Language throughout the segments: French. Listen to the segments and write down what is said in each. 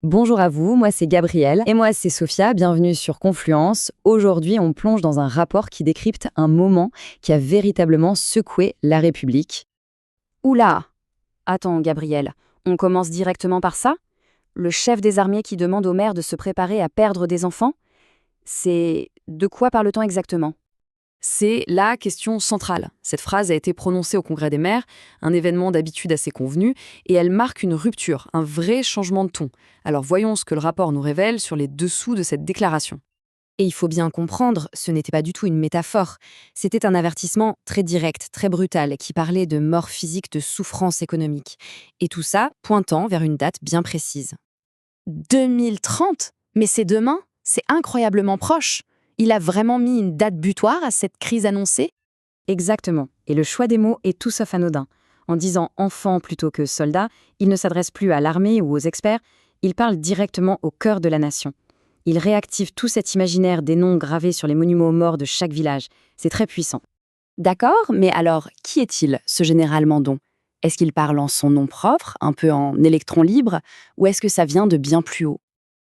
Bonjour à vous, moi c'est Gabrielle et moi c'est Sophia, bienvenue sur Confluence. Aujourd'hui on plonge dans un rapport qui décrypte un moment qui a véritablement secoué la République. Oula! Attends, Gabriel, on commence directement par ça? Le chef des armées qui demande au maire de se préparer à perdre des enfants? C'est... De quoi parle-t-on exactement? C'est la question centrale. Cette phrase a été prononcée au Congrès des maires, un événement d'habitude assez convenu, et elle marque une rupture, un vrai changement de ton. Alors voyons ce que le rapport nous révèle sur les dessous de cette déclaration. Et il faut bien comprendre, ce n'était pas du tout une métaphore. C'était un avertissement très direct, très brutal, qui parlait de mort physique, de souffrance économique. Et tout ça pointant vers une date bien précise. 2030? Mais c'est demain? C'est incroyablement proche. Il a vraiment mis une date butoir à cette crise annoncée? Exactement. Et le choix des mots est tout sauf anodin. En disant enfant plutôt que soldat, il ne s'adresse plus à l'armée ou aux experts, il parle directement au cœur de la nation. Il réactive tout cet imaginaire des noms gravés sur les monuments aux morts de chaque village. C'est très puissant. D'accord, mais alors, qui est-il, ce général Mandon? Est-ce qu'il parle en son nom propre, un peu en électron libre, ou est-ce que ça vient de bien plus haut?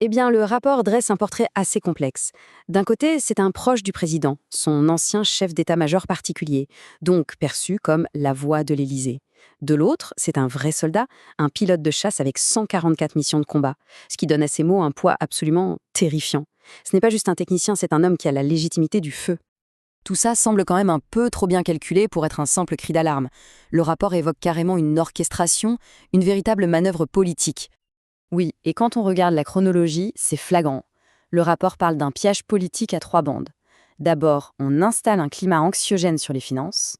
Eh bien, le rapport dresse un portrait assez complexe. D'un côté, c'est un proche du président, son ancien chef d'état-major particulier, donc perçu comme la voix de l'Élysée. De l'autre, c'est un vrai soldat, un pilote de chasse avec 144 missions de combat, ce qui donne à ces mots un poids absolument terrifiant. Ce n'est pas juste un technicien, c'est un homme qui a la légitimité du feu. Tout ça semble quand même un peu trop bien calculé pour être un simple cri d'alarme. Le rapport évoque carrément une orchestration, une véritable manœuvre politique. Oui, et quand on regarde la chronologie, c'est flagrant. Le rapport parle d'un piège politique à trois bandes. D'abord, on installe un climat anxiogène sur les finances.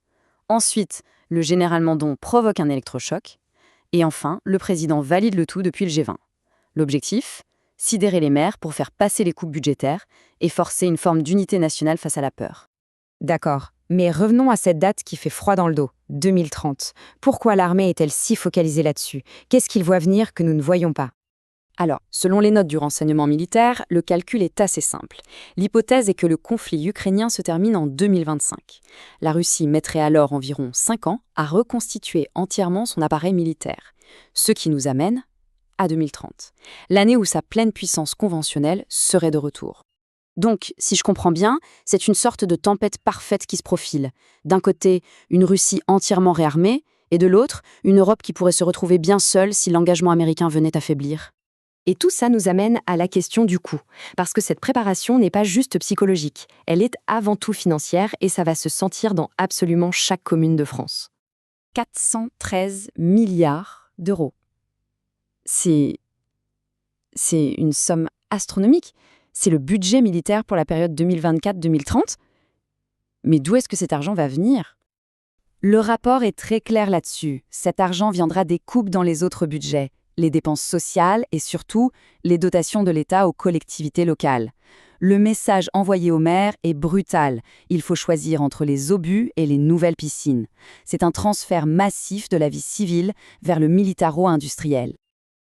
Ensuite, le général Mandon provoque un électrochoc. Et enfin, le président valide le tout depuis le G20. L'objectif? Sidérer les maires pour faire passer les coupes budgétaires et forcer une forme d'unité nationale face à la peur. D'accord, mais revenons à cette date qui fait froid dans le dos, 2030. Pourquoi l'armée est-elle si focalisée là-dessus? Qu'est-ce qu'il voit venir que nous ne voyons pas? Alors, selon les notes du renseignement militaire, le calcul est assez simple. L'hypothèse est que le conflit ukrainien se termine en 2025. La Russie mettrait alors environ 5 ans à reconstituer entièrement son appareil militaire. Ce qui nous amène à 2030, l'année où sa pleine puissance conventionnelle serait de retour. Donc, si je comprends bien, c'est une sorte de tempête parfaite qui se profile. D'un côté, une Russie entièrement réarmée, et de l'autre, une Europe qui pourrait se retrouver bien seule si l'engagement américain venait à faiblir. Et tout ça nous amène à la question du coût. Parce que cette préparation n'est pas juste psychologique, elle est avant tout financière et ça va se sentir dans absolument chaque commune de France. 413 milliards d'euros. C'est une somme astronomique. C'est le budget militaire pour la période 2024-2030. Mais d'où est-ce que cet argent va venir? Le rapport est très clair là-dessus. Cet argent viendra des coupes dans les autres budgets, les dépenses sociales et surtout les dotations de l'État aux collectivités locales. Le message envoyé aux maires est brutal. Il faut choisir entre les obus et les nouvelles piscines. C'est un transfert massif de la vie civile vers le militaro-industriel.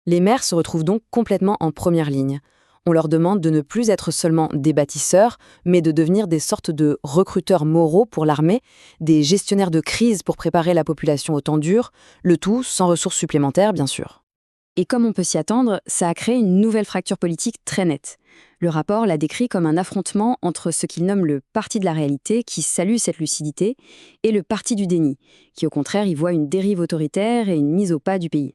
Les maires se retrouvent donc complètement en première ligne. On leur demande de ne plus être seulement des bâtisseurs, mais de devenir des sortes de recruteurs moraux pour l'armée, des gestionnaires de crise pour préparer la population au temps dur, le tout sans ressources supplémentaires, bien sûr. Et comme on peut s'y attendre, ça a créé une nouvelle fracture politique très nette. Le rapport l'a décrit comme un affrontement entre ce qu'il nomme le parti de la réalité, qui salue cette lucidité, et le parti du déni, qui au contraire y voit une dérive autoritaire et une mise au pas du pays.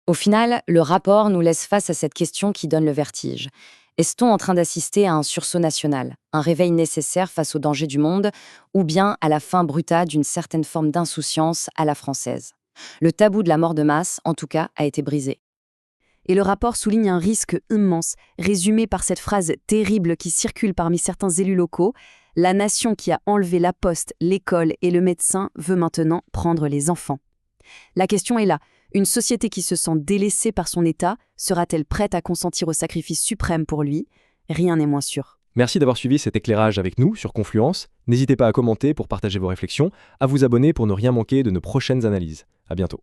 Au final, le rapport nous laisse face à cette question qui donne le vertige. Est-on en train d'assister à un sursaut national, un réveil nécessaire face aux dangers du monde, ou bien à la fin brutale d'une certaine forme d'insouciance à la française? Le tabou de la mort de masse, en tout cas, a été brisé. Et le rapport souligne un risque immense, résumé par cette phrase terrible qui circule parmi certains élus locaux: la nation qui a enlevé la poste, l'école et le médecin veut maintenant prendre les enfants. La question est là. Une société qui se sent délaissée par son État sera-t-elle prête à consentir au sacrifice suprême pour lui? Rien n'est moins sûr. Merci d'avoir suivi cet éclairage avec nous sur Confluence. N'hésitez pas à commenter pour partager vos réflexions, à vous abonner pour ne rien manquer de nos prochaines analyses. À bientôt.